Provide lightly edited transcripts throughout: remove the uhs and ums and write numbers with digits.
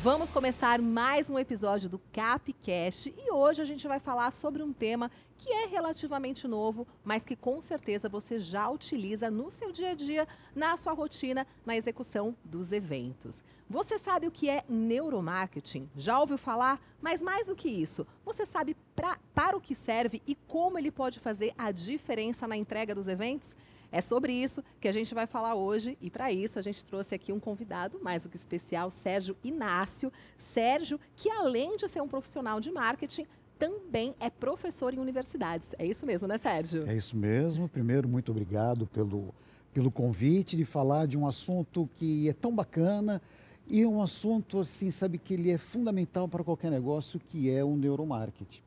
Vamos começar mais um episódio do Capcast e hoje a gente vai falar sobre um tema que é relativamente novo, mas que com certeza você já utiliza no seu dia a dia, na sua rotina, na execução dos eventos. Você sabe o que é neuromarketing? Já ouviu falar? Mas mais do que isso, você sabe para o que serve e como ele pode fazer a diferença na entrega dos eventos? É sobre isso que a gente vai falar hoje e para isso a gente trouxe aqui um convidado mais do que especial, Sérgio Inácio. Sérgio, que além de ser um profissional de marketing, também é professor em universidades. É isso mesmo, né, Sérgio? É isso mesmo. Primeiro, muito obrigado pelo convite de falar de um assunto que é tão bacana e um assunto, assim, sabe, que ele é fundamental para qualquer negócio, que é o neuromarketing.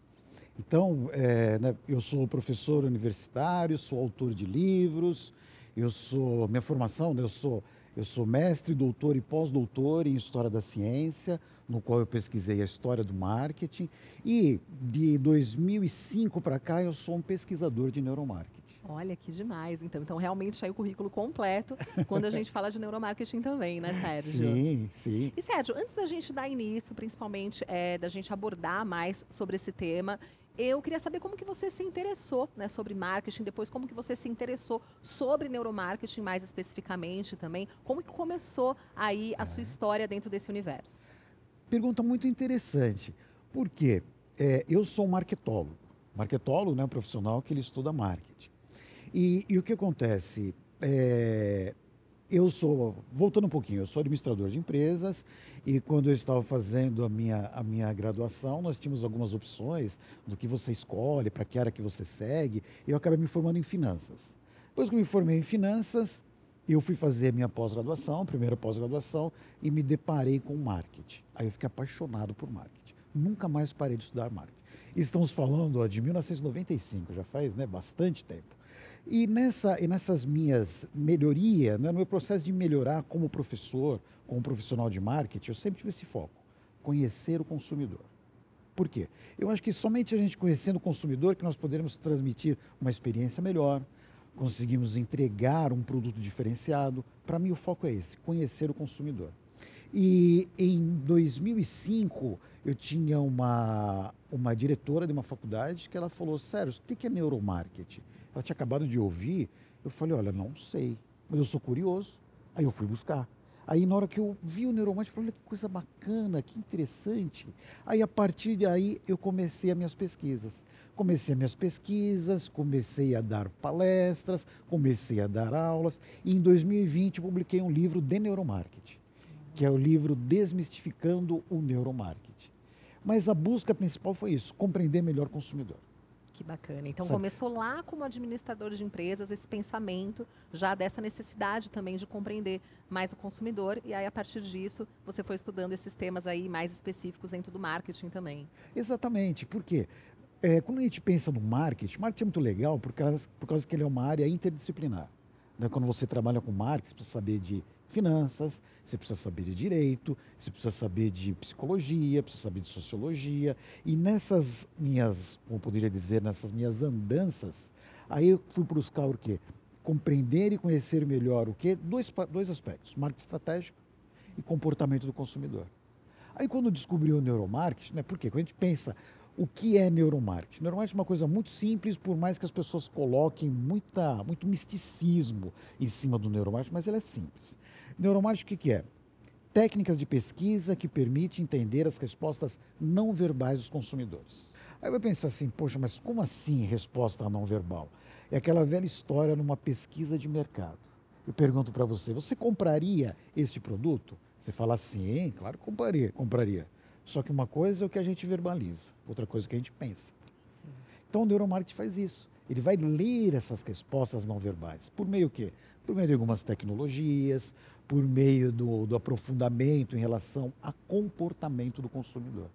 Então, eu sou professor universitário, sou autor de livros, minha formação, né, eu sou mestre, doutor e pós-doutor em História da Ciência, no qual eu pesquisei a história do marketing, e de 2005 para cá eu sou um pesquisador de neuromarketing. Olha, que demais, então. Então, realmente, aí o currículo completo quando a gente fala de neuromarketing também, né, Sérgio? Sim, sim. E, Sérgio, antes da gente dar início, principalmente, da gente abordar mais sobre esse tema, eu queria saber como que você se interessou, né, sobre marketing, depois como que você se interessou sobre neuromarketing mais especificamente também, como que começou aí a sua história dentro desse universo? Pergunta muito interessante, porque eu sou um marketólogo, né, um profissional que ele estuda marketing. E o que acontece? Voltando um pouquinho, eu sou administrador de empresas e quando eu estava fazendo a minha graduação, nós tínhamos algumas opções do que você escolhe, para que área que você segue, e eu acabei me formando em finanças. Depois que eu me formei em finanças, eu fui fazer a minha pós-graduação, primeira pós-graduação, e me deparei com marketing. Aí eu fiquei apaixonado por marketing. Nunca mais parei de estudar marketing. Estamos falando de 1995, já faz, né, bastante tempo. E nessas minhas melhorias, né, no meu processo de melhorar como professor, como profissional de marketing, eu sempre tive esse foco, conhecer o consumidor. Por quê? Eu acho que somente a gente conhecendo o consumidor que nós poderemos transmitir uma experiência melhor, conseguimos entregar um produto diferenciado. Para mim o foco é esse, conhecer o consumidor. E em 2005 eu tinha uma diretora de uma faculdade que ela falou: Sérgio, o que é neuromarketing? Ela tinha acabado de ouvir. Eu falei: olha, não sei, mas eu sou curioso. Aí eu fui buscar. Aí na hora que eu vi o neuromarketing, eu falei: olha que coisa bacana, que interessante. Aí a partir daí eu comecei as minhas pesquisas. Comecei a dar palestras, comecei a dar aulas. E em 2020 eu publiquei um livro de neuromarketing, que é o livro Desmistificando o Neuromarketing. Mas a busca principal foi isso, compreender melhor o consumidor. Que bacana. Então, começou lá como administrador de empresas, esse pensamento já dessa necessidade também de compreender mais o consumidor. E aí, a partir disso, você foi estudando esses temas aí mais específicos dentro do marketing também. Exatamente. Por quê? Quando a gente pensa no marketing é muito legal por causa que ele é uma área interdisciplinar. Né? Quando você trabalha com marketing, você precisa saber de finanças, você precisa saber de direito, você precisa saber de psicologia, precisa saber de sociologia. E nessas minhas, como poderia dizer, nessas minhas andanças, aí eu fui buscar o quê? Compreender e conhecer melhor o quê? Dois aspectos, marketing estratégico e comportamento do consumidor. Aí quando eu descobri o neuromarketing, né, por quê? Quando a gente pensa o que é neuromarketing? Neuromarketing é uma coisa muito simples, por mais que as pessoas coloquem muito misticismo em cima do neuromarketing, mas ele é simples. Neuromarketing o que é? Técnicas de pesquisa que permitem entender as respostas não verbais dos consumidores. Aí vai pensar assim: poxa, mas como assim resposta não verbal? É aquela velha história numa pesquisa de mercado. Eu pergunto para você: você compraria este produto? Você fala: sim, claro que compraria. Só que uma coisa é o que a gente verbaliza, outra coisa é o que a gente pensa. Sim. Então o neuromarketing faz isso. Ele vai ler essas respostas não verbais. Por meio do quê? Por meio de algumas tecnologias, por meio do aprofundamento em relação a comportamento do consumidor.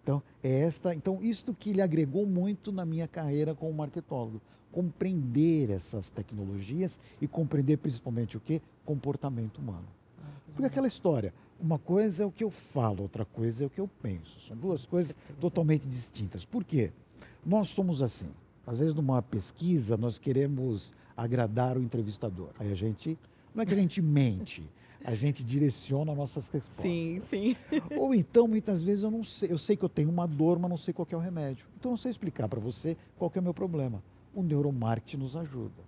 Então, isto que lhe agregou muito na minha carreira como marketólogo. compreender essas tecnologias e compreender principalmente o quê? Comportamento humano. Porque aquela história, uma coisa é o que eu falo, outra coisa é o que eu penso. São duas coisas totalmente distintas. Por quê? Nós somos assim. Às vezes, numa pesquisa, nós queremos agradar o entrevistador. Aí a gente, não é que a gente mente, a gente direciona nossas respostas. Sim, sim. Ou então, muitas vezes, eu sei que eu tenho uma dor, mas não sei qual que é o remédio. Então, eu sei explicar para você qual que é o meu problema. O neuromarketing nos ajuda.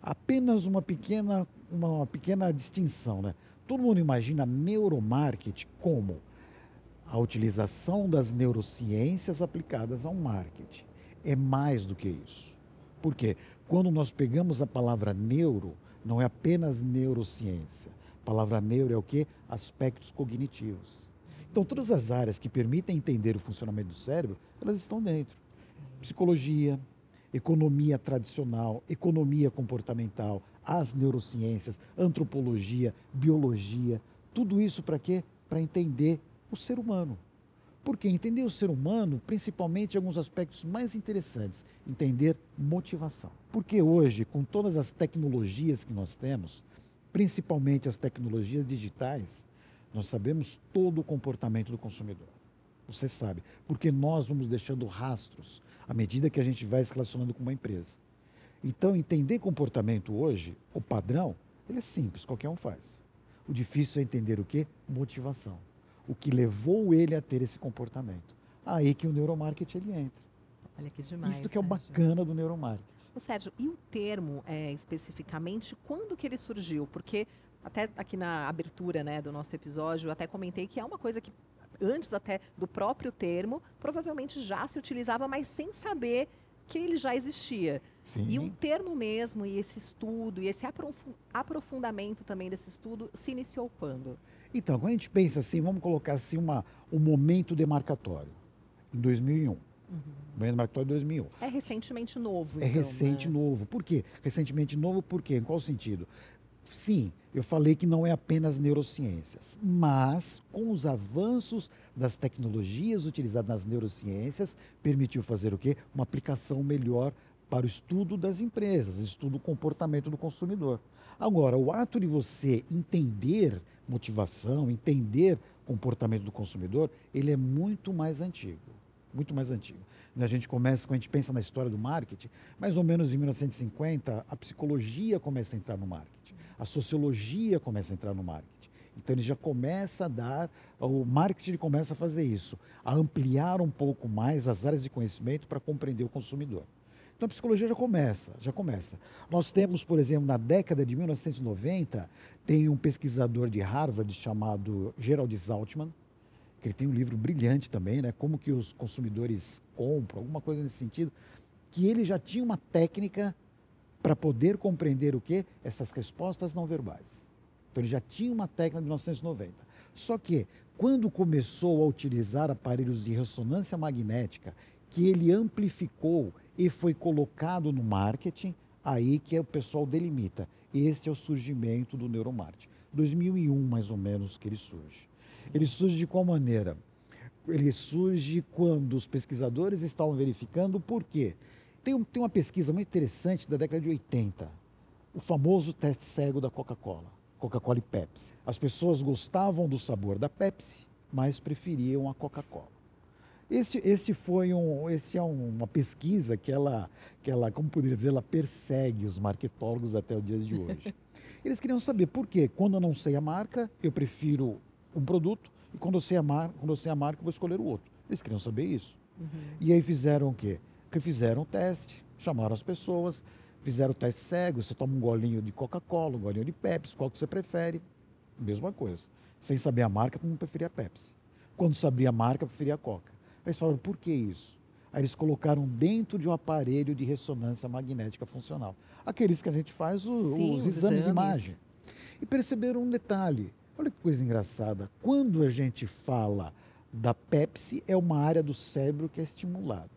Apenas uma pequena distinção, né? Todo mundo imagina neuromarketing como a utilização das neurociências aplicadas ao marketing. É mais do que isso. Por quê? Quando nós pegamos a palavra neuro, não é apenas neurociência. A palavra neuro é o quê? Aspectos cognitivos. Então, todas as áreas que permitem entender o funcionamento do cérebro, elas estão dentro. Psicologia, economia tradicional, economia comportamental, as neurociências, antropologia, biologia, tudo isso para quê? Para entender o ser humano. Porque entender o ser humano, principalmente em alguns aspectos mais interessantes, entender motivação. Porque hoje, com todas as tecnologias que nós temos, principalmente as tecnologias digitais, nós sabemos todo o comportamento do consumidor. Você sabe, porque nós vamos deixando rastros à medida que a gente vai se relacionando com uma empresa. Então, entender comportamento hoje, o padrão, ele é simples, qualquer um faz. O difícil é entender o quê? Motivação. O que levou ele a ter esse comportamento. Aí que o neuromarketing ele entra. Olha que demais. Isso que é o Sérgio. bacana do neuromarketing. Ô, Sérgio, e o termo, especificamente, quando que ele surgiu? Porque até aqui na abertura, né, do nosso episódio, eu até comentei que é uma coisa que, antes até do próprio termo, provavelmente já se utilizava, mas sem saber que ele já existia. Sim. E o termo mesmo, e esse estudo, e esse aprofundamento também desse estudo, se iniciou quando? Então, quando a gente pensa assim, vamos colocar assim um momento demarcatório, em 2001. O momento demarcatório de 2001. É recentemente novo, É então, recente, né? novo. Por quê? Recentemente novo, por quê? Em qual sentido? Sim, eu falei que não é apenas neurociências, mas com os avanços das tecnologias utilizadas nas neurociências, permitiu fazer o quê? Uma aplicação melhor para o estudo das empresas, estudo do comportamento do consumidor. Agora, o ato de você entender motivação, entender comportamento do consumidor, ele é muito mais antigo. Muito mais antigo. Quando a gente pensa na história do marketing, mais ou menos em 1950, a psicologia começa a entrar no marketing, a sociologia começa a entrar no marketing. Então ele já começa a dar, o marketing começa a fazer isso, a ampliar um pouco mais as áreas de conhecimento para compreender o consumidor. Então a psicologia já começa. Nós temos, por exemplo, na década de 1990, tem um pesquisador de Harvard chamado Gerald Zaltman, que ele tem um livro brilhante também, né? Como que os consumidores compram, alguma coisa nesse sentido, que ele já tinha uma técnica para poder compreender o quê? Essas respostas não verbais. Então ele já tinha uma técnica de 1990. Só que quando começou a utilizar aparelhos de ressonância magnética, que ele amplificou e foi colocado no marketing, aí que o pessoal delimita. Esse é o surgimento do neuromarketing. 2001, mais ou menos, que ele surge. Ele surge de qual maneira? Ele surge quando os pesquisadores estavam verificando por quê. Tem uma pesquisa muito interessante da década de 80, o famoso teste cego da Coca-Cola, Coca-Cola e Pepsi. As pessoas gostavam do sabor da Pepsi, mas preferiam a Coca-Cola. Esse é uma pesquisa que ela, como poderia dizer, ela persegue os marketólogos até o dia de hoje. Eles queriam saber por quê. Quando eu não sei a marca, eu prefiro um produto, e quando eu sei a marca, eu vou escolher o outro. Eles queriam saber isso. E aí fizeram o quê? Fizeram o teste, chamaram as pessoas, fizeram o teste cego, você toma um golinho de Coca-Cola, um golinho de Pepsi, qual que você prefere? Mesma coisa. Sem saber a marca, todo mundo preferia a Pepsi. Quando sabia a marca, preferia a Coca. Aí eles falaram, por que isso? Aí eles colocaram dentro de um aparelho de ressonância magnética funcional. Aqueles que a gente faz os exames de imagem. E perceberam um detalhe. Olha que coisa engraçada. Quando a gente fala da Pepsi, é uma área do cérebro que é estimulada.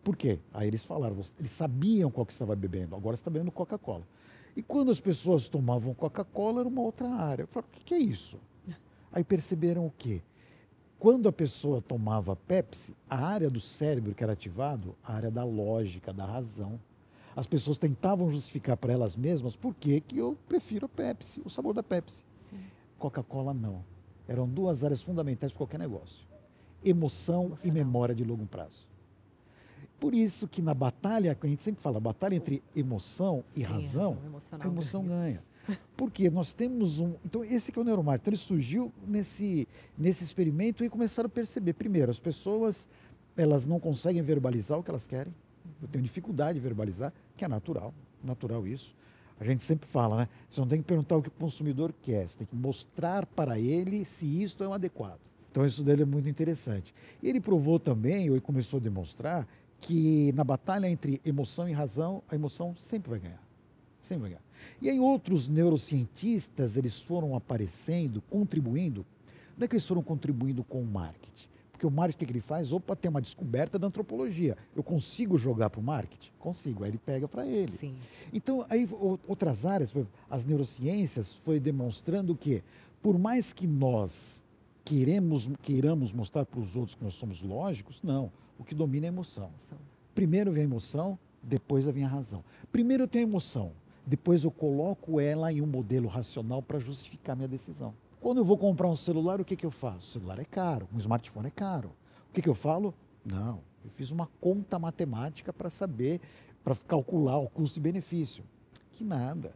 Por quê? Aí eles falaram, eles sabiam qual que estava bebendo, agora você está bebendo Coca-Cola. E quando as pessoas tomavam Coca-Cola, era uma outra área. Eu falei, o que é isso? Aí perceberam o quê? Quando a pessoa tomava Pepsi, a área do cérebro que era ativado, a área da lógica, da razão. As pessoas tentavam justificar para elas mesmas por que eu prefiro a Pepsi, o sabor da Pepsi. Sim. Coca-Cola não. Eram duas áreas fundamentais para qualquer negócio. Emoção e memória de longo prazo. Por isso que na batalha, a gente sempre fala, batalha entre emoção e razão, a emoção ganha. Porque nós temos Então, esse que é o neuromarketing. Então, ele surgiu nesse experimento e começaram a perceber. Primeiro, as pessoas, elas não conseguem verbalizar o que elas querem. Eu tenho dificuldade de verbalizar, que é natural isso. A gente sempre fala, né? Você não tem que perguntar o que o consumidor quer, você tem que mostrar para ele se isto é o adequado. Então, isso dele é muito interessante. E ele provou também, ou começou a demonstrar, que na batalha entre emoção e razão, a emoção sempre vai ganhar. Sempre vai ganhar. E aí outros neurocientistas, eles foram aparecendo, contribuindo. Não é que eles foram contribuindo com o marketing. Porque o marketing, o que ele faz? Opa, tem uma descoberta da antropologia. Eu consigo jogar para o marketing? Consigo. Aí ele pega para ele. Sim. Então, aí outras áreas, as neurociências, foi demonstrando que, por mais que nós queiramos mostrar para os outros que nós somos lógicos, não. O que domina é a emoção. Primeiro vem a emoção, depois vem a razão. Primeiro eu tenho a emoção, depois eu coloco ela em um modelo racional para justificar minha decisão. Quando eu vou comprar um celular, o que eu faço? O celular é caro, um smartphone é caro. O que eu falo? Não, eu fiz uma conta matemática para saber, para calcular o custo e benefício. Que nada.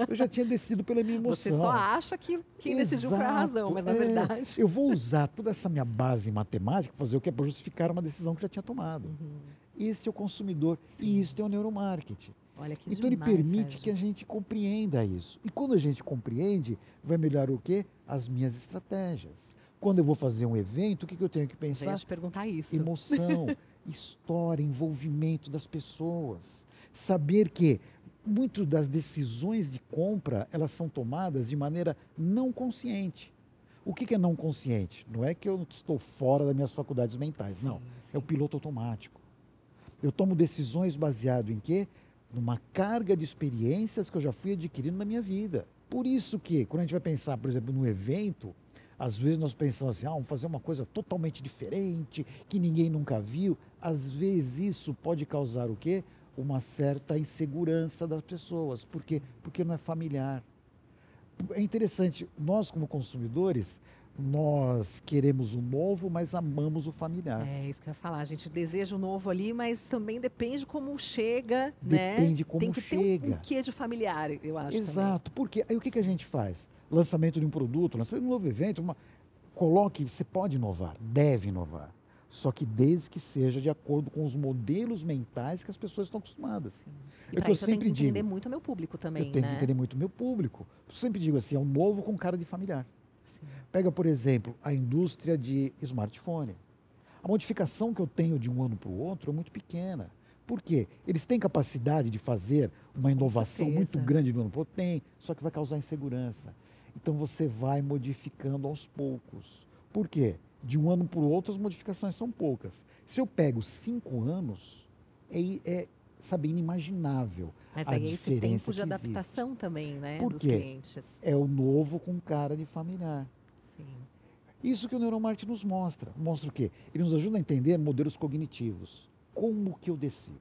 Eu já tinha decidido pela minha emoção. Você só acha que quem decidiu foi a razão, mas na verdade... Eu vou usar toda essa minha base matemática, fazer o que é para justificar uma decisão que já tinha tomado. Esse é o consumidor. Sim. E isso é o neuromarketing. Olha que então demais, ele permite Sérgio, que a gente compreenda isso. E quando a gente compreende, vai melhorar o quê? As minhas estratégias. Quando eu vou fazer um evento, o que eu tenho que pensar? Eu ia te perguntar isso. Emoção, história, envolvimento das pessoas. Saber que muitas das decisões de compra, elas são tomadas de maneira não consciente. O que é não consciente? Não é que eu estou fora das minhas faculdades mentais, não. É o piloto automático. Eu tomo decisões baseado em quê? Numa carga de experiências que eu já fui adquirindo na minha vida. Por isso que, quando a gente vai pensar, por exemplo, num evento, às vezes nós pensamos assim, vamos fazer uma coisa totalmente diferente, que ninguém nunca viu. Às vezes isso pode causar o quê? Uma certa insegurança das pessoas. Por quê? Porque não é familiar. É interessante, nós como consumidores, nós queremos o novo, mas amamos o familiar. É isso que eu ia falar. A gente deseja o novo ali, mas também depende como chega, Depende né? como Tem que chega. ter um quê de familiar, eu acho. Exato. Porque aí o que a gente faz? Lançamento de um produto, lançamento de um novo evento, coloque, você pode inovar, deve inovar. Só que desde que seja de acordo com os modelos mentais que as pessoas estão acostumadas. E para isso eu tenho que entender muito o meu público também, eu tenho que entender muito o meu público. Eu sempre digo assim, é um novo com cara de familiar. Sim. Pega, por exemplo, a indústria de smartphone. A modificação que eu tenho de um ano para o outro é muito pequena. Por quê? Eles têm capacidade de fazer uma inovação muito grande de um ano para o outro? Tem, só que vai causar insegurança. Então você vai modificando aos poucos. Por quê? De um ano para o outro as modificações são poucas. Se eu pego 5 anos, sabe, inimaginável. Mas a aí é esse tempo de adaptação existe. também, né, Por dos quê? clientes. É o novo com cara de familiar. Sim. Isso que o neuromarketing nos mostra. Mostra o quê? Ele nos ajuda a entender modelos cognitivos. Como que eu decido?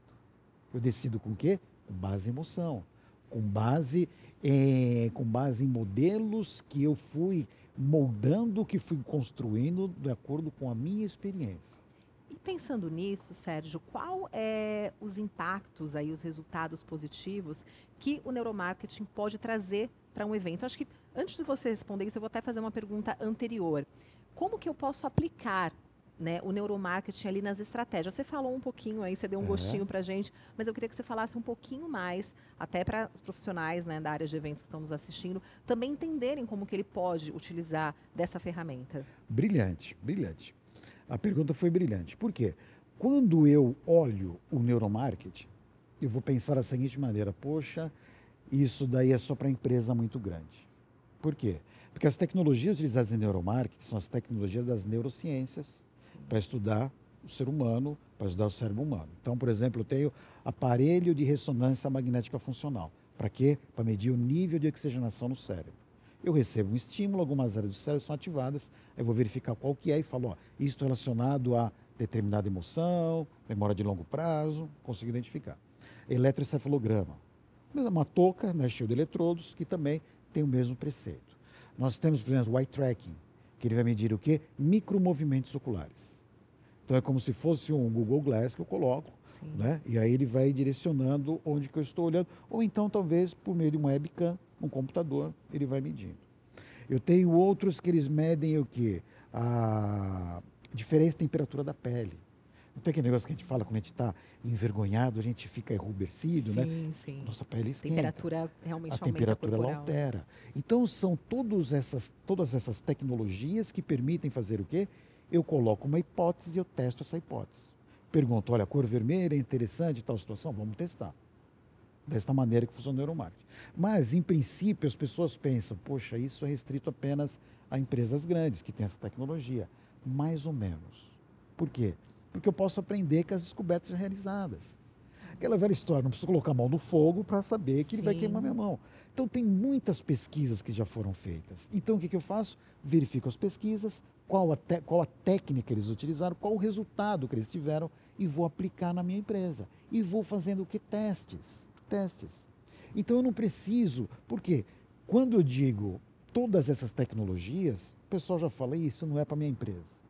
Eu decido com o quê? Com base em emoção. Com base em modelos que eu fui moldando, que fui construindo de acordo com a minha experiência. E pensando nisso, Sérgio, qual é os impactos aí, os resultados positivos que o neuromarketing pode trazer para um evento? Acho que antes de você responder isso, eu vou até fazer uma pergunta anterior. Como que eu posso aplicar, né, o neuromarketing ali nas estratégias? Você falou um pouquinho aí, você deu um gostinho para a gente, mas eu queria que você falasse um pouquinho mais, até para os profissionais, né, da área de eventos que estão nos assistindo, também entenderem como que ele pode utilizar dessa ferramenta. Brilhante, brilhante. A pergunta foi brilhante. Por quê? Quando eu olho o neuromarketing, eu vou pensar da seguinte maneira, poxa, isso daí é só para empresa muito grande. Por quê? Porque as tecnologias utilizadas em neuromarketing são as tecnologias das neurociências, para estudar o ser humano, para estudar o cérebro humano. Então, por exemplo, eu tenho aparelho de ressonância magnética funcional. Para quê? Para medir o nível de oxigenação no cérebro. Eu recebo um estímulo, algumas áreas do cérebro são ativadas, eu vou verificar qual que é e falo, isso está relacionado a determinada emoção, memória de longo prazo, consigo identificar. Eletroencefalograma. Uma touca, né, cheia de eletrodos, que também tem o mesmo preceito. Nós temos, por exemplo, o eye tracking, que ele vai medir o quê? Micromovimentos oculares. Então é como se fosse um Google Glass que eu coloco, né? E aí ele vai direcionando onde que eu estou olhando, ou então talvez por meio de uma webcam, um computador, ele vai medindo. Eu tenho outros que eles medem o quê? A diferença de temperatura da pele. Não tem aquele negócio que a gente fala quando a gente está envergonhado, a gente fica enrubescido, né? Sim. Nossa pele esquenta. A temperatura realmente a temperatura ela corporal. altera. Então são todas essas tecnologias que permitem fazer o quê? Eu coloco uma hipótese e eu testo essa hipótese. Pergunto, olha, a cor vermelha é interessante em tal situação? Vamos testar. Desta maneira que funciona o neuromarketing. Mas, em princípio, as pessoas pensam, poxa, isso é restrito apenas a empresas grandes que têm essa tecnologia. Mais ou menos. Por quê? Porque eu posso aprender com as descobertas já realizadas. Aquela velha história, não preciso colocar a mão no fogo para saber que ele vai queimar minha mão. Então, tem muitas pesquisas que já foram feitas. Então, o que eu faço? Verifico as pesquisas, qual a técnica que eles utilizaram, qual o resultado que eles tiveram e vou aplicar na minha empresa. E vou fazendo o que? Testes. Então, eu não preciso, porque quando eu digo todas essas tecnologias, o pessoal já fala, isso não é para minha empresa.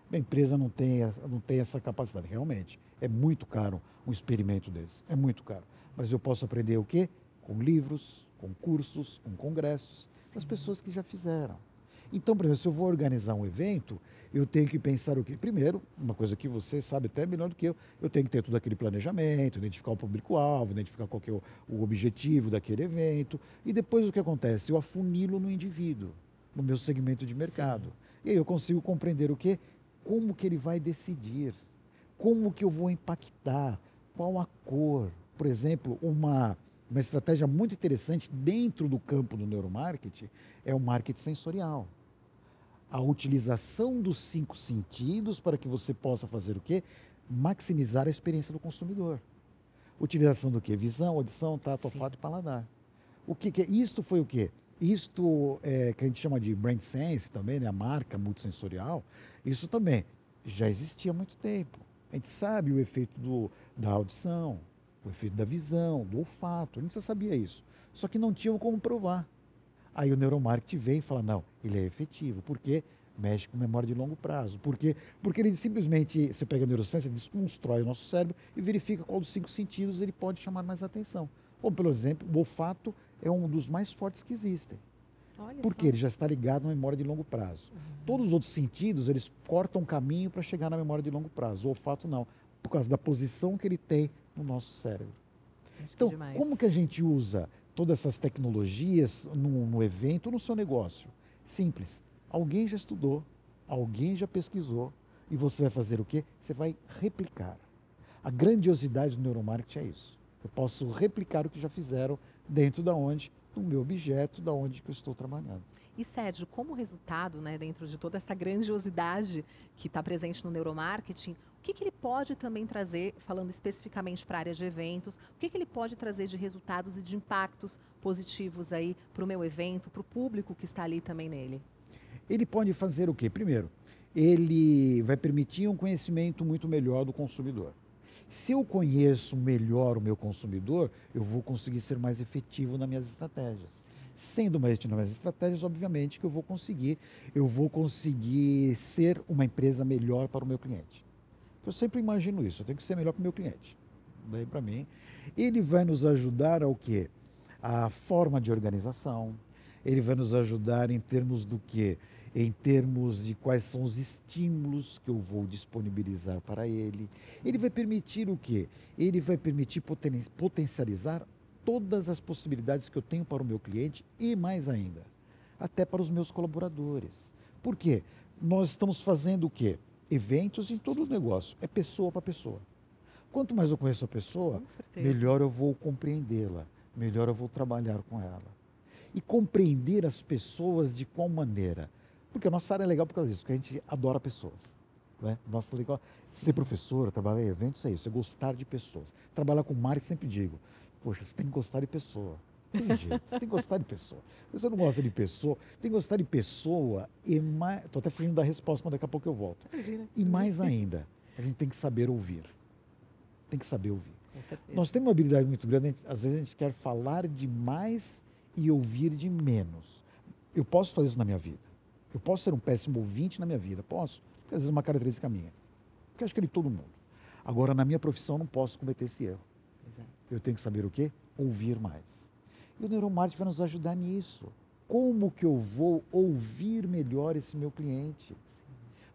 Minha empresa não tem essa capacidade. Realmente, é muito caro um experimento desse, é muito caro. Mas eu posso aprender o quê? Com livros, com cursos, com congressos, das pessoas que já fizeram. Então, por exemplo, se eu vou organizar um evento, eu tenho que pensar o quê? Primeiro, uma coisa que você sabe até melhor do que eu tenho que ter todo aquele planejamento, identificar o público-alvo, identificar qual que é o objetivo daquele evento. E depois o que acontece? Eu afunilo no indivíduo, no meu segmento de mercado. E aí eu consigo compreender o quê? Como que ele vai decidir, como que eu vou impactar, qual a cor. Por exemplo, uma estratégia muito interessante dentro do campo do neuromarketing é o marketing sensorial. A utilização dos 5 sentidos para que você possa fazer o quê? Maximizar a experiência do consumidor. Utilização do quê? Visão, audição, tato, olfato e paladar. O que é? Isto foi o quê? Isto que a gente chama de brand sense também, né? A marca multissensorial, isso também já existia há muito tempo. A gente sabe o efeito da audição, o efeito da visão, do olfato, a gente já sabia isso. Só que não tinham como provar. Aí o neuromarketing vem e fala, não, ele é efetivo, porque mexe com memória de longo prazo. Porque ele simplesmente, você pega a neurociência, ele desconstrói o nosso cérebro e verifica qual dos 5 sentidos ele pode chamar mais atenção. Como, pelo exemplo, o olfato é um dos mais fortes que existem. Porque ele já está ligado na memória de longo prazo. Todos os outros sentidos, eles cortam caminho para chegar na memória de longo prazo. O olfato não, por causa da posição que ele tem no nosso cérebro. Então, como que a gente usa todas essas tecnologias no evento, no seu negócio? Simples. Alguém já estudou, alguém já pesquisou, e você vai fazer o quê? Você vai replicar. A grandiosidade do neuromarketing é isso. Eu posso replicar o que já fizeram dentro da onde, do meu objeto, da onde que eu estou trabalhando. E Sérgio, como resultado, né, dentro de toda essa grandiosidade que está presente no neuromarketing, o que ele pode também trazer, falando especificamente para a área de eventos, o que ele pode trazer de resultados e de impactos positivos aí para o meu evento, para o público que está ali também nele? Ele pode fazer o quê? Primeiro, ele vai permitir um conhecimento muito melhor do consumidor. Se eu conheço melhor o meu consumidor, eu vou conseguir ser mais efetivo nas minhas estratégias. Sendo mais efetivo nas minhas estratégias, obviamente que eu vou conseguir ser uma empresa melhor para o meu cliente. Eu sempre imagino isso, eu tenho que ser melhor para o meu cliente. Daí, para mim, ele vai nos ajudar ao quê? A forma de organização, ele vai nos ajudar em termos do quê? Em termos de quais são os estímulos que eu vou disponibilizar para ele. Ele vai permitir o quê? Ele vai permitir potencializar todas as possibilidades que eu tenho para o meu cliente e mais ainda, até para os meus colaboradores. Por quê? Nós estamos fazendo o quê? Eventos em todo o negócio, é pessoa para pessoa. Quanto mais eu conheço a pessoa, melhor eu vou compreendê-la, melhor eu vou trabalhar com ela. E compreender as pessoas de qual maneira? Porque a nossa área é legal por causa disso, porque a gente adora pessoas. Né? Nossa, legal. Ser professora, trabalhar em eventos é isso, é gostar de pessoas. Trabalhar com marketing, sempre digo, poxa, você tem que gostar de pessoa. Não tem jeito, você tem que gostar de pessoa. Se você não gosta de pessoa, tem que gostar de pessoa e mais... Estou até fugindo da resposta, mas daqui a pouco eu volto. Imagina. E mais ainda, a gente tem que saber ouvir. Tem que saber ouvir. Com certeza. Nós temos uma habilidade muito grande, às vezes a gente quer falar demais e ouvir de menos. Eu posso fazer isso na minha vida. Eu posso ser um péssimo ouvinte na minha vida, posso. Porque às vezes é uma característica minha. Porque eu acho que é de todo mundo. Agora, na minha profissão, eu não posso cometer esse erro. Eu tenho que saber o quê? Ouvir mais. E o neuromarketing vai nos ajudar nisso. Como que eu vou ouvir melhor esse meu cliente?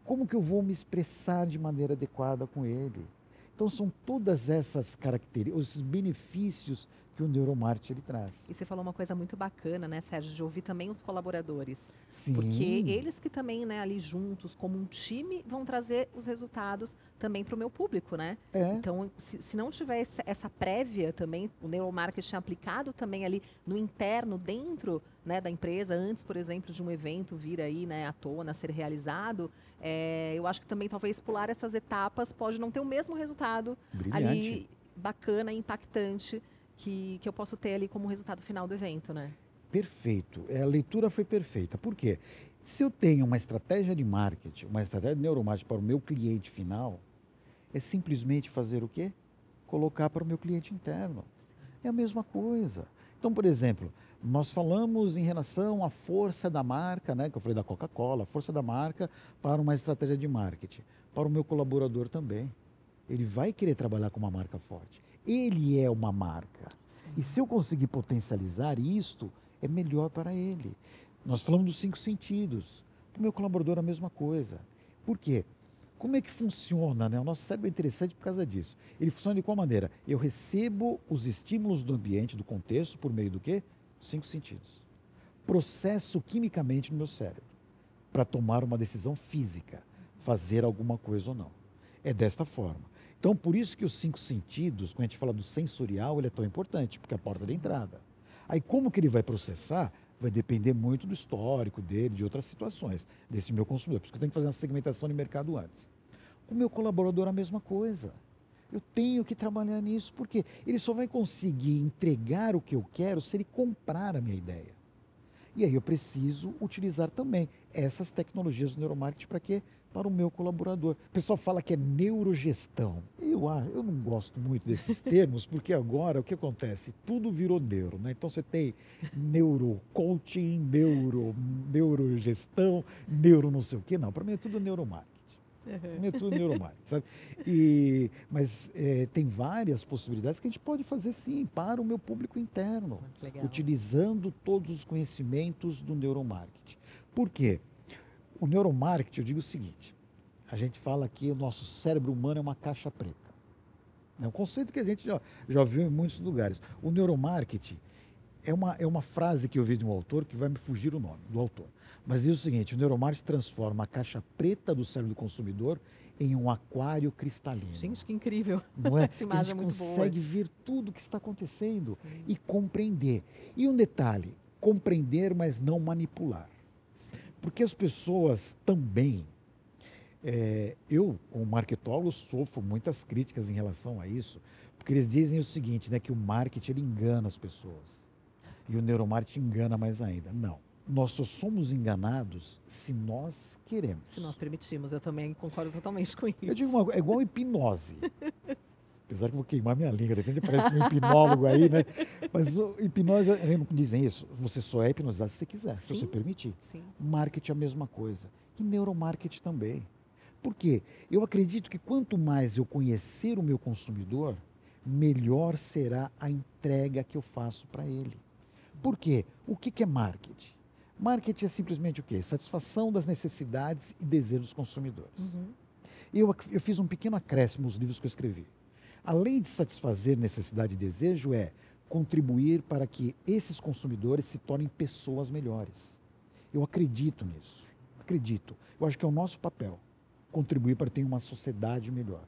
Como que eu vou me expressar de maneira adequada com ele? Então, são todas essas características, esses benefícios que o neuromarketing ele traz. E você falou uma coisa muito bacana, né, Sérgio, de ouvir também os colaboradores. Sim. Porque eles que também, né, ali juntos, como um time, vão trazer os resultados também para o meu público, né? Então, se não tiver essa prévia também, o neuromarketing aplicado também ali no interno, dentro, né, da empresa, antes, por exemplo, de um evento vir aí, né, à tona, ser realizado, eu acho que também talvez pular essas etapas pode não ter o mesmo resultado ali bacana, impactante, que eu posso ter ali como resultado final do evento, né? Perfeito. A leitura foi perfeita. Por quê? Se eu tenho uma estratégia de marketing, uma estratégia de neuromarketing para o meu cliente final, é simplesmente fazer o quê? Colocar para o meu cliente interno. É a mesma coisa. Então, por exemplo, nós falamos em relação à força da marca, né, que eu falei da Coca-Cola, a força da marca para uma estratégia de marketing. Para o meu colaborador também. Ele vai querer trabalhar com uma marca forte. Ele é uma marca. E se eu conseguir potencializar isto, é melhor para ele. Nós falamos dos 5 sentidos. Para o meu colaborador, a mesma coisa. Por quê? Como é que funciona, né? O nosso cérebro é interessante por causa disso. Ele funciona de qual maneira? Eu recebo os estímulos do ambiente, do contexto, por meio do quê? 5 sentidos. Processo quimicamente no meu cérebro para tomar uma decisão física, fazer alguma coisa ou não. É desta forma. Então, por isso que os 5 sentidos, quando a gente fala do sensorial, ele é tão importante, porque é a porta de entrada. Aí, como que ele vai processar, vai depender muito do histórico dele, de outras situações, desse meu consumidor. Por isso que eu tenho que fazer uma segmentação de mercado antes. Com o meu colaborador, a mesma coisa. Eu tenho que trabalhar nisso, porque ele só vai conseguir entregar o que eu quero se ele comprar a minha ideia. E aí eu preciso utilizar também essas tecnologias do neuromarketing para quê? Para o meu colaborador. O pessoal fala que é neurogestão. Eu não gosto muito desses termos, porque agora o que acontece? Tudo virou neuro, né? Então você tem neurocoaching, neurogestão, neuro não sei o quê. Não, para mim é tudo neuromarketing. Para mim é tudo neuromarketing, sabe? Mas tem várias possibilidades que a gente pode fazer sim para o meu público interno, utilizando todos os conhecimentos do neuromarketing. Por quê? O neuromarketing, eu digo o seguinte, a gente fala que o nosso cérebro humano é uma caixa preta. É um conceito que a gente já viu em muitos lugares. O neuromarketing é uma frase que eu vi de um autor, que vai me fugir o nome do autor. Mas diz o seguinte, o neuromarketing transforma a caixa preta do cérebro do consumidor em um aquário cristalino. Gente, que incrível. Não é? Essa imagem a gente é muito consegue boa. ver tudo o que está acontecendo. Sim. E compreender. E um detalhe, compreender, mas não manipular. Porque as pessoas também, eu, como marketólogo, sofro muitas críticas em relação a isso, porque eles dizem o seguinte, né, que o marketing ele engana as pessoas. E o neuromarketing engana mais ainda. Não. Nós só somos enganados se nós queremos. Se nós permitimos, eu também concordo totalmente com isso. Eu digo é igual hipnose. Apesar que eu vou queimar minha língua, de repente parece um hipnólogo aí, né? Mas hipnose, dizem isso, você só é hipnotizado se você quiser, se você permitir. Sim. Marketing é a mesma coisa. E neuromarketing também. Por quê? Eu acredito que quanto mais eu conhecer o meu consumidor, melhor será a entrega que eu faço para ele. Por quê? O que é marketing? Marketing é simplesmente o quê? Satisfação das necessidades e desejos dos consumidores. Uhum. Eu fiz um pequeno acréscimo nos livros que eu escrevi. Além de satisfazer necessidade e desejo, é contribuir para que esses consumidores se tornem pessoas melhores. Eu acredito nisso. Acredito. Eu acho que é o nosso papel contribuir para ter uma sociedade melhor.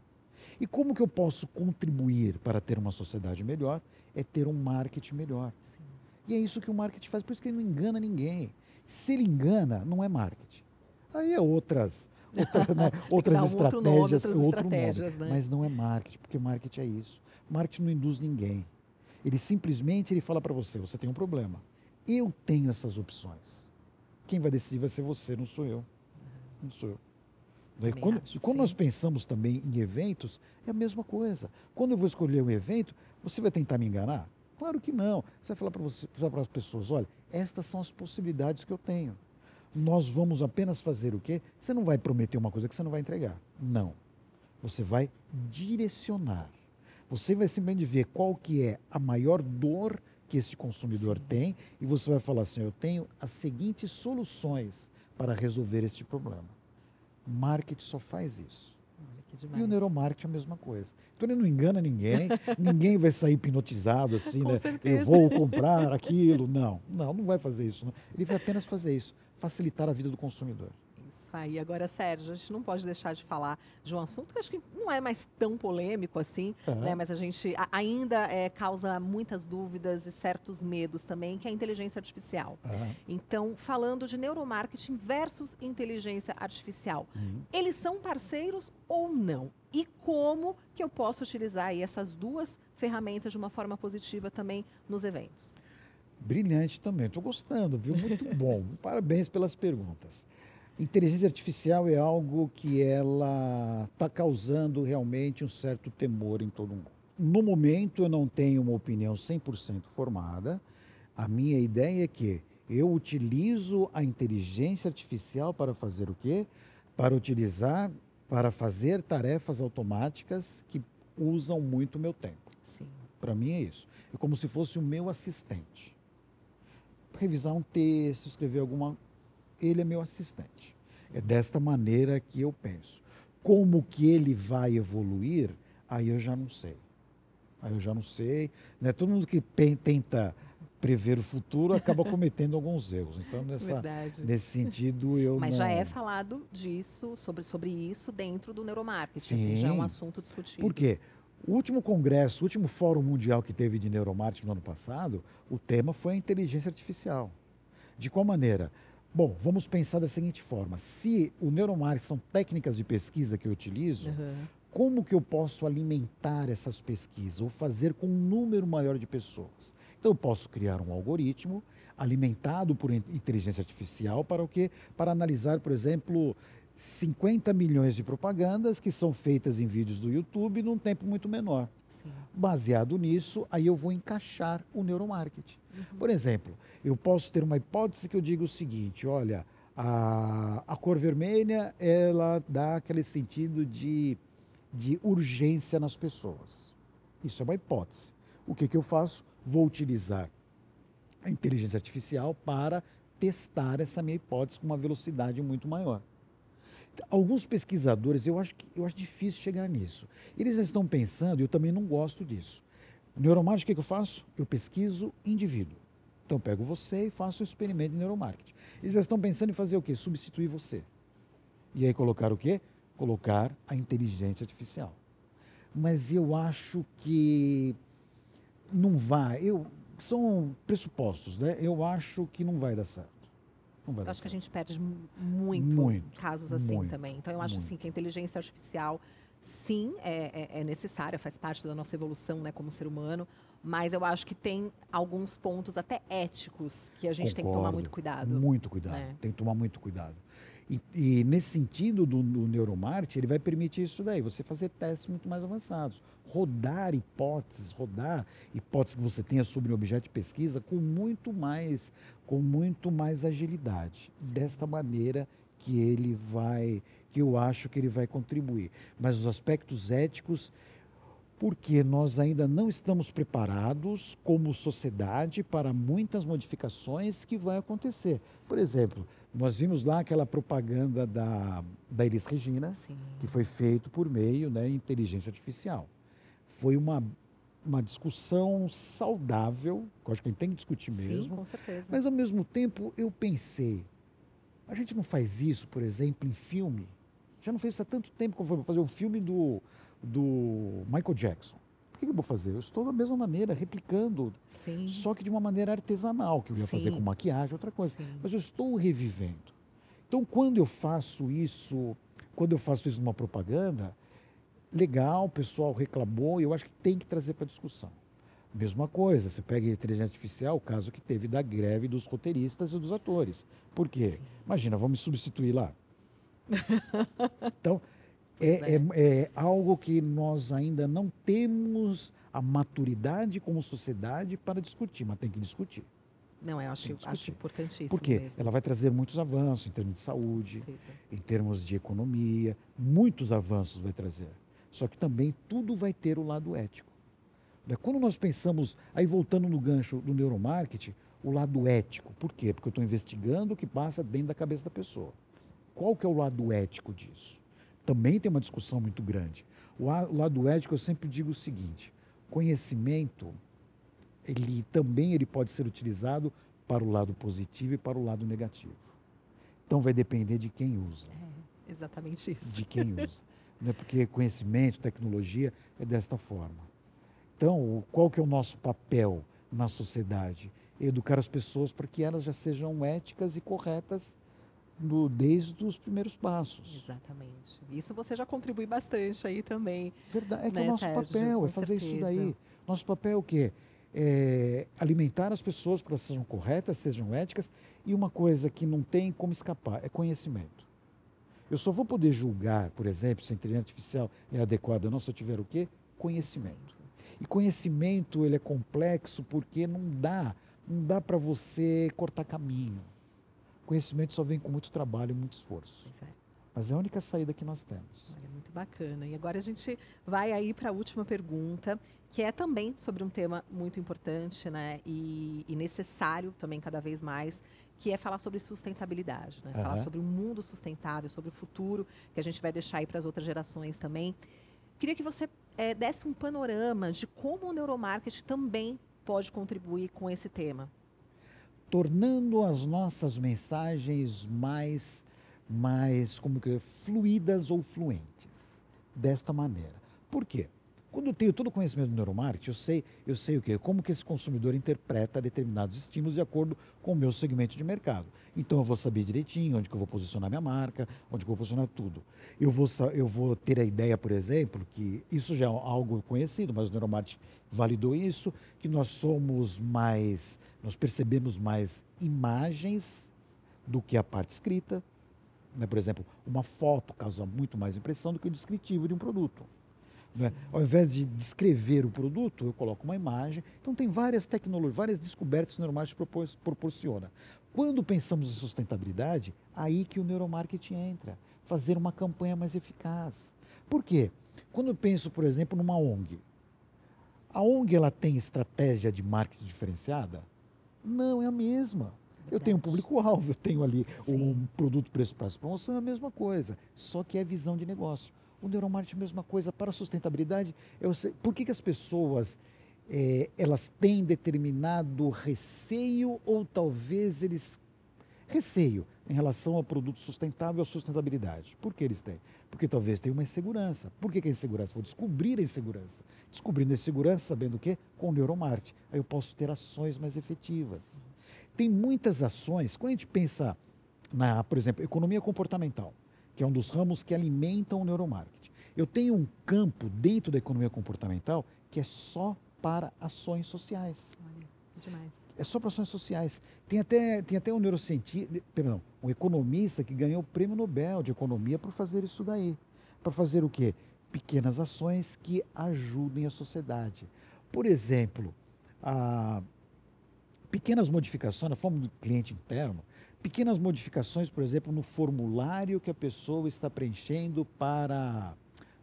E como que eu posso contribuir para ter uma sociedade melhor? É ter um marketing melhor. Sim. E é isso que o marketing faz, por isso que ele não engana ninguém. Se ele engana, não é marketing. Aí é outras estratégias, outro nome, né? Mas não é marketing, porque marketing é isso. Marketing não induz ninguém. Ele simplesmente fala para você, você tem um problema. Eu tenho essas opções. Quem vai decidir vai ser você, não sou eu. Não sou eu. Né? Quando nós pensamos também em eventos, é a mesma coisa. Quando eu vou escolher um evento, você vai tentar me enganar? Claro que não. Você vai falar para as pessoas, olha, estas são as possibilidades que eu tenho. Nós vamos apenas fazer o quê? Você não vai prometer uma coisa que você não vai entregar. Não. Você vai direcionar. Você vai simplesmente ver qual que é a maior dor que esse consumidor tem e você vai falar assim, eu tenho as seguintes soluções para resolver este problema. Marketing só faz isso. E o neuromarketing é a mesma coisa. Então ele não engana ninguém, ninguém vai sair hipnotizado assim, né? Eu vou comprar aquilo. Não vai fazer isso. Não. Ele vai apenas fazer isso, facilitar a vida do consumidor. Isso aí. Agora, Sérgio, a gente não pode deixar de falar de um assunto que acho que não é mais tão polêmico assim, né? Mas a gente ainda causa muitas dúvidas e certos medos também, que é a inteligência artificial. Então, falando de neuromarketing versus inteligência artificial, eles são parceiros ou não? E como que eu posso utilizar aí essas duas ferramentas de uma forma positiva também nos eventos? Brilhante também, estou gostando, viu? Muito bom. Parabéns pelas perguntas. Inteligência artificial é algo que ela está causando realmente um certo temor em todo mundo. No momento, eu não tenho uma opinião 100% formada. A minha ideia é que eu utilizo a inteligência artificial para fazer o quê? Para fazer tarefas automáticas que usam muito o meu tempo. Para mim é isso. É como se fosse o meu assistente. Revisar um texto, escrever ele é meu assistente. É desta maneira que eu penso. Como que ele vai evoluir, aí eu já não sei. Né? Todo mundo que tenta prever o futuro acaba cometendo alguns erros. Então, nesse sentido, eu Mas não... já é falado disso, sobre isso dentro do neuromarketing. Sim. Assim, já é um assunto discutido. Por quê? O último congresso, o último fórum mundial que teve de neuromarketing no ano passado, o tema foi a inteligência artificial. De qual maneira? Bom, vamos pensar da seguinte forma. Se o neuromarketing são técnicas de pesquisa que eu utilizo, como que eu posso alimentar essas pesquisas ou fazer com um número maior de pessoas? Então, eu posso criar um algoritmo alimentado por inteligência artificial para o quê? Para analisar, por exemplo, 50 milhões de propagandas que são feitas em vídeos do YouTube num tempo muito menor. Baseado nisso, aí eu vou encaixar o neuromarketing. Por exemplo, eu posso ter uma hipótese que eu digo o seguinte, olha, a cor vermelha, ela dá aquele sentido de urgência nas pessoas. Isso é uma hipótese. O que eu faço? Vou utilizar a inteligência artificial para testar essa minha hipótese com uma velocidade muito maior. Alguns pesquisadores, eu acho difícil chegar nisso. Eles já estão pensando, eu também não gosto disso. O neuromarketing, o que eu faço? Eu pesquiso indivíduo. Então, eu pego você e faço um experimento de neuromarketing. Eles já estão pensando em fazer o quê? Substituir você. E aí colocar o quê? Colocar a inteligência artificial. Mas eu acho que não vai. São pressupostos, né? Eu acho que não vai dar certo. Eu acho que a gente perde muito casos assim também. Então, eu acho assim, que a inteligência artificial, sim, é necessária, faz parte da nossa evolução, né, como ser humano, mas eu acho que tem alguns pontos até éticos que a gente tem que tomar muito cuidado. Muito cuidado, tem que tomar muito cuidado. E nesse sentido do neuromarketing, ele vai permitir isso daí, você fazer testes muito mais avançados, rodar hipóteses que você tenha sobre um objeto de pesquisa com muito mais agilidade. Desta maneira que eu acho que ele vai contribuir. Mas os aspectos éticos, porque nós ainda não estamos preparados como sociedade para muitas modificações que vão acontecer. Por exemplo, nós vimos lá aquela propaganda da Elis Regina, que foi feito por meio da inteligência artificial. Foi uma discussão saudável, que eu acho que a gente tem que discutir mesmo. Com certeza. Mas, ao mesmo tempo, eu pensei, a gente não faz isso, por exemplo, em filme? Já não fez isso há tanto tempo como foi fazer um filme do Michael Jackson. Por que eu vou fazer? Eu estou da mesma maneira, replicando, só que de uma maneira artesanal, que eu ia fazer com maquiagem, outra coisa. Mas eu estou revivendo. Então, quando eu faço isso numa propaganda, legal, o pessoal reclamou, e eu acho que tem que trazer para discussão. Mesma coisa, você pega a inteligência artificial, o caso que teve da greve dos roteiristas e dos atores. Por quê? Imagina, vamos substituir lá. Então, é algo que nós ainda não temos a maturidade como sociedade para discutir, mas tem que discutir. Não, eu acho importantíssimo. Por quê? Mesmo. Ela vai trazer muitos avanços em termos de saúde, Com certeza. em termos de economia, muitos avanços vai trazer. Só que também tudo vai ter o lado ético. Quando nós pensamos, aí voltando no gancho do neuromarketing, o lado ético. Por quê? Porque eu estou investigando o que passa dentro da cabeça da pessoa. Qual que é o lado ético disso? Também tem uma discussão muito grande. O lado ético, eu sempre digo o seguinte, conhecimento, ele pode ser utilizado para o lado positivo e para o lado negativo. Então vai depender de quem usa. É, exatamente isso. De quem usa. Não é porque conhecimento, tecnologia é desta forma. Então, qual que é o nosso papel na sociedade? Educar as pessoas para que elas já sejam éticas e corretas desde os primeiros passos. Exatamente. Isso você já contribui bastante aí também. Verdade, é que né, o nosso Sérgio? papel é Com fazer isso daí. certeza. Nosso papel é o quê? É alimentar as pessoas para que elas sejam corretas, sejam éticas, e uma coisa que não tem como escapar é conhecimento. Eu só vou poder julgar, por exemplo, se a inteligência artificial é adequada ou não, se eu tiver o quê? Conhecimento. E conhecimento, ele é complexo porque não dá para você cortar caminho. Conhecimento só vem com muito trabalho e muito esforço. Pois é. Mas é a única saída que nós temos. Olha, muito bacana. E agora a gente vai aí para a última pergunta, que é também sobre um tema muito importante, né? E necessário também cada vez mais, que é falar sobre sustentabilidade, né? Falar sobre um mundo sustentável, sobre o futuro, que a gente vai deixar aí para as outras gerações também. Queria que você desse um panorama de como o neuromarketing também pode contribuir com esse tema. Tornando as nossas mensagens mais como que fluídas ou fluentes, desta maneira. Por quê? Quando eu tenho todo o conhecimento do neuromarketing, eu sei o quê? Como que esse consumidor interpreta determinados estímulos de acordo com o meu segmento de mercado. Então eu vou saber direitinho onde que eu vou posicionar minha marca, onde que eu vou posicionar tudo. Eu vou ter a ideia, por exemplo, que isso já é algo conhecido, mas o neuromarketing validou isso, que nós percebemos mais imagens do que a parte escrita. Por exemplo, uma foto causa muito mais impressão do que o descritivo de um produto. Ao invés de descrever o produto, eu coloco uma imagem. Então, tem várias tecnologias, várias descobertas que o neuromarketing proporciona. Quando pensamos em sustentabilidade, aí que o neuromarketing entra. Fazer uma campanha mais eficaz. Por quê? Quando eu penso, por exemplo, numa ONG. A ONG ela tem estratégia de marketing diferenciada? Não, é a mesma. Eu tenho um público-alvo, eu tenho ali um produto, preço, prazo, promoção, é a mesma coisa. Só que é visão de negócio. O neuromarketing é a mesma coisa. Para a sustentabilidade, por que as pessoas elas têm determinado receio ou talvez receio em relação ao produto sustentável ou sustentabilidade? Por que eles têm? Porque talvez tenha uma insegurança. Por que a insegurança? Vou descobrir a insegurança. Descobrindo a insegurança, sabendo o quê? Com o neuromarketing. Aí eu posso ter ações mais efetivas. Tem muitas ações. Quando a gente pensa por exemplo, economia comportamental, que é um dos ramos que alimentam o neuromarketing. Eu tenho um campo dentro da economia comportamental que é só para ações sociais. Olha, demais. É só para ações sociais. Tem até um um economista que ganhou o Prêmio Nobel de Economia por fazer isso daí. Para fazer o quê? Pequenas ações que ajudem a sociedade. Por exemplo, pequenas modificações na forma do cliente interno, pequenas modificações, por exemplo, no formulário que a pessoa está preenchendo para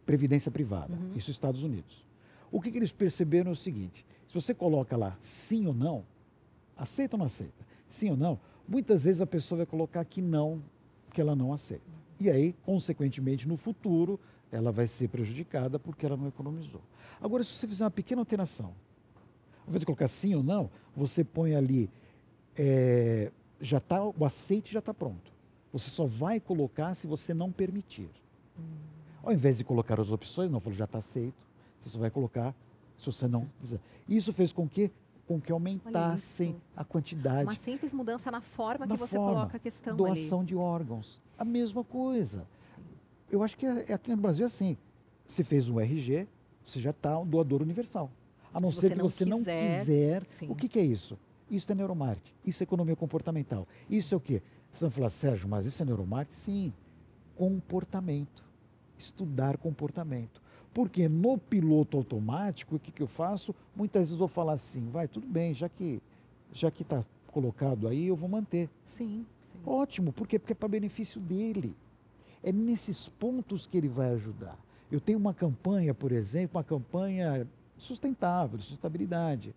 previdência privada, isso nos Estados Unidos. O que eles perceberam é o seguinte, se você coloca lá sim ou não, aceita ou não aceita? Sim ou não? Muitas vezes a pessoa vai colocar que não, que ela não aceita. E aí, consequentemente, no futuro, ela vai ser prejudicada porque ela não economizou. Agora, se você fizer uma pequena alteração, ao invés de colocar sim ou não, você põe ali, o aceite já está pronto. Você só vai colocar se você não permitir. Ao invés de colocar as opções, não, falou já está aceito, você só vai colocar se você não quiser. Isso fez com que aumentassem a quantidade. Uma simples mudança na forma que você coloca a questão doação ali. de órgãos. A mesma coisa. Eu acho que aqui no Brasil é assim. Se fez um RG, você já está um doador universal. A não ser que você não quiser. O que é isso? Isso é neuromarketing. Isso é economia comportamental. Isso é o quê? Você vai falar, Sérgio, mas isso é neuromarketing? Sim. comportamento. Estudar comportamento. Porque no piloto automático, o que eu faço? Muitas vezes eu vou falar assim, vai, tudo bem, já que está colocado aí, eu vou manter. Sim, sim. Ótimo, por quê? Porque é para benefício dele. É nesses pontos que ele vai ajudar. Eu tenho uma campanha, por exemplo, uma campanha sustentável, de sustentabilidade.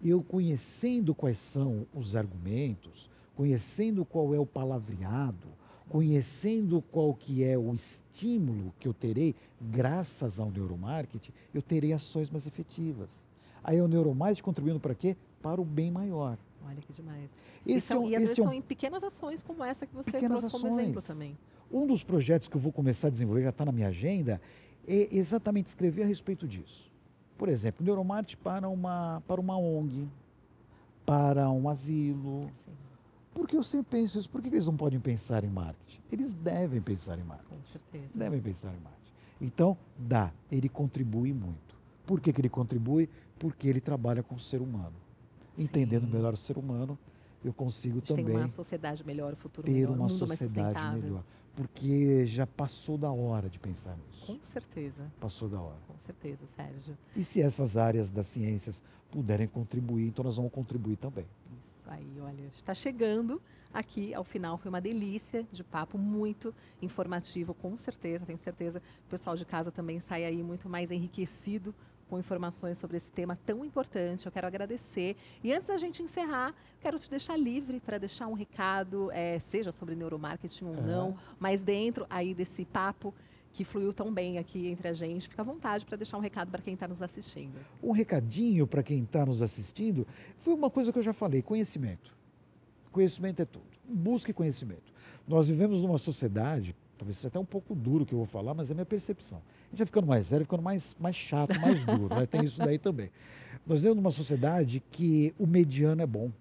Eu conhecendo quais são os argumentos, conhecendo qual é o palavreado, conhecendo qual que é o estímulo que eu terei, graças ao neuromarketing, eu terei ações mais efetivas. Aí o neuromarketing contribuindo para quê? Para o bem maior. Olha que demais. E às vezes são em pequenas ações como essa que você trouxe como exemplo também. Um dos projetos que eu vou começar a desenvolver, já está na minha agenda, é exatamente escrever a respeito disso. Por exemplo, neuromarketing para uma ONG, para um asilo. Sim. Porque eu sempre penso isso, por que eles não podem pensar em marketing? Eles devem pensar em marketing. Com certeza. Devem pensar em marketing. Então, ele contribui muito. Por que ele contribui? Porque ele trabalha com o ser humano. Entendendo melhor o ser humano, eu consigo também ter uma sociedade melhor, o futuro ter melhor, uma um mundo sociedade mais melhor. Porque já passou da hora de pensar nisso. Com certeza. Passou da hora. Com certeza, Sérgio. E se essas áreas das ciências puderem contribuir, então nós vamos contribuir também. Isso aí, olha, está chegando aqui ao final. Foi uma delícia de papo, muito informativo, com certeza. Tenho certeza que o pessoal de casa também sai aí muito mais enriquecido com informações sobre esse tema tão importante. Eu quero agradecer. E antes da gente encerrar, quero te deixar livre para deixar um recado, seja sobre neuromarketing ou não, mas dentro aí desse papo que fluiu tão bem aqui entre a gente. Fica à vontade para deixar um recado para quem está nos assistindo. Um recadinho para quem está nos assistindo foi uma coisa que eu já falei, conhecimento. Conhecimento é tudo. Busque conhecimento. Nós vivemos numa sociedade, talvez seja até um pouco duro o que eu vou falar, mas é a minha percepção. A gente vai ficando mais sério, ficando mais chato, mais duro, né? Tem isso daí também. Nós vivemos numa sociedade que o mediano é bom.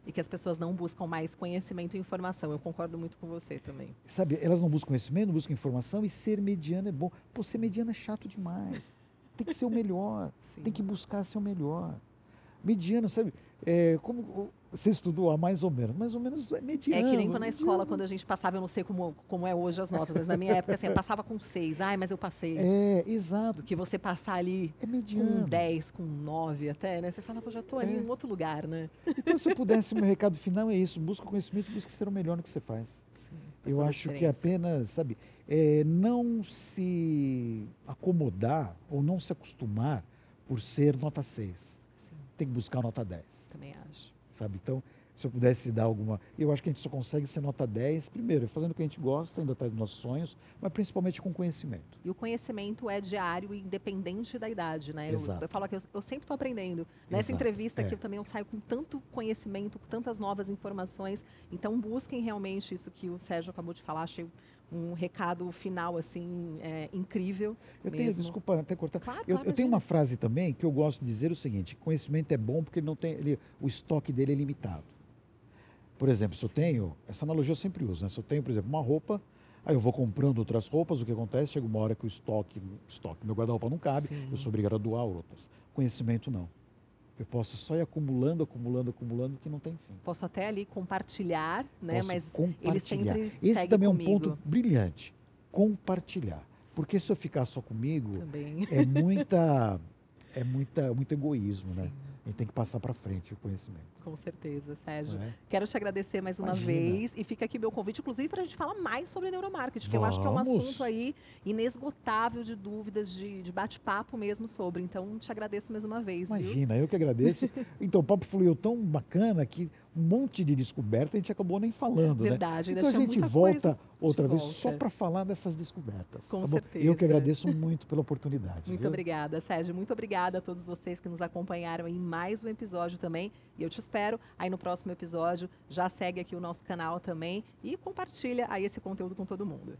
E que as pessoas não buscam mais conhecimento e informação. Eu concordo muito com você também. Sabe, elas não buscam conhecimento, não buscam informação, e ser mediano é bom. Pô, ser mediano é chato demais. Tem que ser o melhor. Sim. Tem que buscar ser o melhor. Mediano, sabe? Como você estudou mais ou menos é mediano. É que nem quando na escola, quando a gente passava, eu não sei como é hoje as notas, mas na minha época, assim, eu passava com 6. Ai, mas eu passei. Exato. Do que você passar ali mediano. Com 10, com 9 até, né? Você fala, pô, já estou ali em outro lugar, né? Então, se eu pudesse, meu recado final é isso. Busca o conhecimento, busca ser o melhor no que você faz. Sim, eu acho que apenas, sabe, não se acomodar ou não se acostumar por ser nota 6. Tem que buscar nota 10. Também acho. Sabe? Então, se eu pudesse dar alguma... Eu acho que a gente só consegue ser nota 10, primeiro, fazendo o que a gente gosta, ainda está nos nossos sonhos, mas principalmente com conhecimento. E o conhecimento é diário e independente da idade, né? Exato. Eu falo que eu sempre estou aprendendo. Nessa entrevista aqui, eu saio com tanto conhecimento, com tantas novas informações. Então, busquem realmente isso que o Sérgio acabou de falar. Achei um recado final, assim, incrível. Desculpa até cortar. Claro, eu tenho uma frase também que eu gosto de dizer o seguinte: conhecimento é bom porque o estoque dele é limitado. Por exemplo, se eu tenho, essa analogia eu sempre uso, né? Se eu tenho, por exemplo, uma roupa, aí eu vou comprando outras roupas, o que acontece? Chega uma hora que o estoque meu guarda-roupa não cabe, eu sou obrigado a doar outras. Conhecimento não. Eu posso só ir acumulando, que não tem fim. Posso até ali compartilhar, né? Mas ele sempre Esse também comigo. É um ponto brilhante. Compartilhar. Porque se eu ficar só comigo, também. muito egoísmo, né? A gente tem que passar para frente o conhecimento. Com certeza, Sérgio. Quero te agradecer mais uma vez e fica aqui meu convite, inclusive, para a gente falar mais sobre neuromarketing, que eu acho que é um assunto aí inesgotável de dúvidas, de bate-papo mesmo sobre. Então, te agradeço mais uma vez. Imagina, viu? Eu que agradeço. Então, o papo fluiu tão bacana que um monte de descoberta a gente acabou nem falando, Verdade, né? Então a gente volta outra vez só para falar dessas descobertas. Com tá certeza. Eu que agradeço muito pela oportunidade. Muito obrigada, Sérgio. Muito obrigada a todos vocês que nos acompanharam em mais um episódio também. E eu te espero aí no próximo episódio. Já segue aqui o nosso canal também e compartilha aí esse conteúdo com todo mundo.